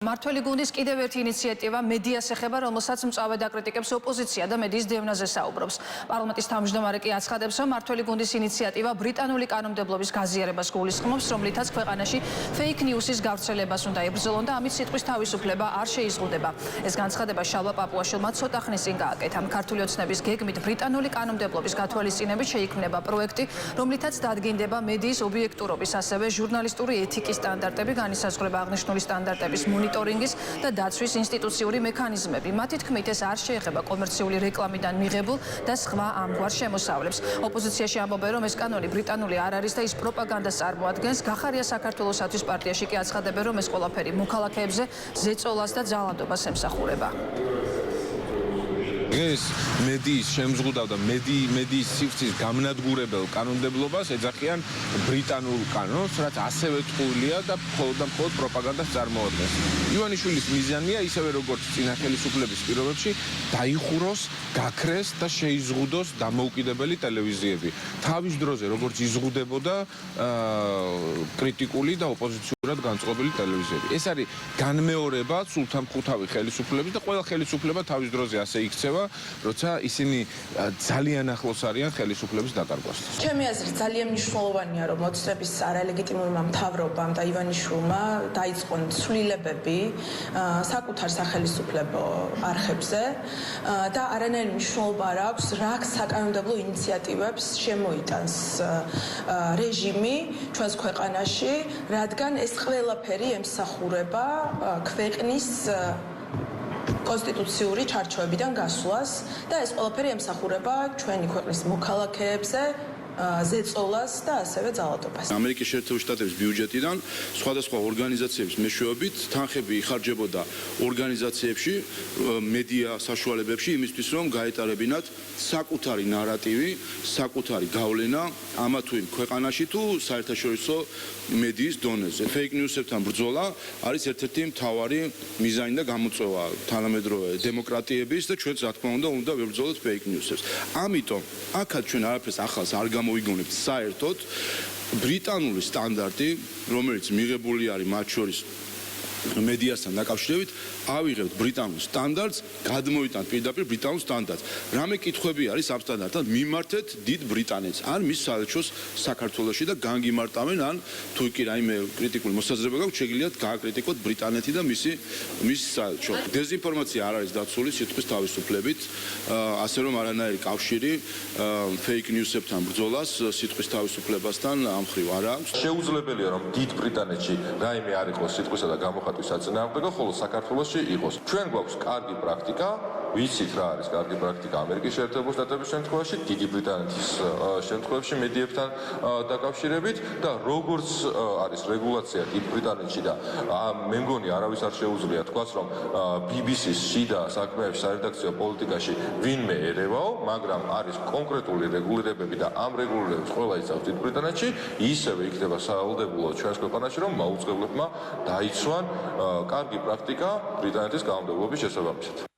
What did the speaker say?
მართველი გუნდის კიდევ ერთი ინიციატივა მედიას ეხება, რომელსაც მწვავედ აკრიტიკებს ოპოზიცია და მედიის დევნაზე საუბრობს. პარლამენტის თავმჯდომარე კი აცხადებს, რომ მართველი გუნდის ინიციატივა ბრიტანული კანონმდებლობის გაზიარებას გულისხმობს, რომლითაც ქვეყანაში ფეიქ ნიუსის გავრცელებას უნდა ებრძოლონ და ამით სიტყვის თავისუფლება არ შეიზღუდება. ეს განცხადება შალვა პაპუაშვილმა ცოტა ხნის წინ გააკეთა. ქართული ოცნების გეგმით ბრიტანული კანონმდებლობის გათვალისწინებით შეიქმნება პროექტი, რომლითაც დადგინდება მედიის ობიექტურობის, ასევე ჟურნალისტური ეთიკის სტანდარტები, განისაზღვრება აღნიშნული სტანდარტების მონიტორინგის და დაცვის ინსტიტუციური მექანიზმები. მათი თქმით, ეს არ შეეხება კომერციული რეკლამიდან მიღებულ და სხვა ამგვარ შემოსავლებს. ოპოზიციაში ამბობენ, რომ ეს კანონი ბრიტანული არ არის და ის პროპაგანდას წარმოადგენს. გახარია საქართველოსათვის პარტიაში კი აცხადებენ, რომ ეს ყველაფერი მოქალაქეებზე ზეწოლას და ძალადობას ემსახურება. ეს მედიის შემზღუდავ და მედიის სივრცის გამნადგურებელ კანონმდებლობას ეძახიან ბრიტანულ კანონს, რაც ასევე ტყუილია და მხოლოდ პროპაგანდას წარმოადგენს. ივანიშვილის მიზანია ისევე როგორც წინა ხელისუფლების პირობებში დაიხუროს, გაქრეს და შეიზღუდოს დამოუკიდებელი ტელევიზიები. თავის დროზე როგორც იზღუდებოდა კრიტიკული და ოპოზიციურად განწყობილი ტელევიზიები. ეს არის განმეორება სულთანმხუთავი ხელისუფლების და ყველა ხელისუფლება თავის დროზე ასე იქცევა, როცა ისინი ძალიან ახლოს არიან ხელისუფლების დაკარგვასთან. ჩემი აზრით ძალიან მნიშვნელოვანია, რომ ოცნების არალეგიტიმურმა მთავრობამ და ივანიშვილმა დაიწყონ ცვლილებები საკუთარ სახელისუფლებო არხებზე და არანაირი მნიშვნელობა არ აქვს, რა საკანონმდებლო ინიციატივებს შემოიტანს რეჟიმი ჩვენს ქვეყანაში, რადგან ეს ყველაფერი ემსახურება ქვეყნის კონსტიტუციური ჩარჩოებიდან გასვლას და ეს ყველაფერი ემსახურება ჩვენი ქვეყნის მოქალაქეებზე ზეწოლას და ასევე ძალადობას. ამერიკის შეერთებული შტატების ბიუჯეტიდან სხვადასხვა ორგანიზაციების მეშვეობით თანხები იხარჯებოდა ორგანიზაციებში, მედია საშუალებებში იმისთვის, რომ გაეტარებინათ საკუთარი ნარატივი, საკუთარი გავლენა ამა თუ იმ ქვეყანაში თუ საერთაშორისო მედიის დონეზე. ფეიქ ნიუსებთან ბრძოლა არის ერთ-ერთი მთავარი მიზანი და გამოწვევა თანამედროვე დემოკრატიების და ჩვენც რა თქმა უნდა ვებრძოლოთ ფეიქ ნიუსებს. ამიტომ აქაც ჩვენ არაფერს ახალს არ მოიგონებთ საერთოდ ბრიტანული სტანდარტი, რომელიც მიღებული არის მათ შორის მედიასთან დაკავშირებით, ავიღებთ ბრიტანულ სტანდარტს, გადმოვიტანთ პირდაპირ ბრიტანულ სტანდარტს. რამე კითხვები არის ამ სტანდარტთან, მიმართეთ დიდ ბრიტანეთს, ან მის საელჩოს საქართველოში და განგიმარტავენ, ან თუ კი რაიმე კრიტიკული მოსაზრება გაქვთ, შეგიძლიათ გააკრიტიკოთ ბრიტანეთი და მის საელჩო. დეზინფორმაცია არ არის დაცული სიტყვის თავისუფლებით, ასე რომ არანაირი კავშირი ფეიქ ნიუსებთან ბრძოლას სიტყვის თავისუფლებასთან ამ მხრივ არ აქვს. შეუძლებელია რომ დიდ ბრიტანეთში რაიმე არ იყოს სიტყვისა და გამოხატვის საწინააღმდეგო, ხოლო საქართველოში იყოს. ჩვენ გვაქვს კარგი პრაქტიკა, ვიცით რა არის კარგი პრაქტიკა ამერიკის შეერთებული შტატების შემთხვევაში, დიდი ბრიტანეთის შემთხვევაში მედიებთან დაკავშირებით და როგორც არის რეგულაცია დიდ ბრიტანეთში და მე მგონი არავის არ შეუძლია თქვას, რომ BBC-ს შიდა საქმეებში სარედაქციო პოლიტიკაში ვინმე ერევაო, მაგრამ არის კონკრეტული რეგულირებები და ამ რეგულირებებს ყველა იცავს დიდ ბრიტანეთში, ისევე იქნება სავალდებულო ჩვენს ქვეყანაში, რომ მაუწყებლებმა დაიცვან კარგი პრაქტიკა ბრიტანეთის კანონმდებლობის შესაბამისად.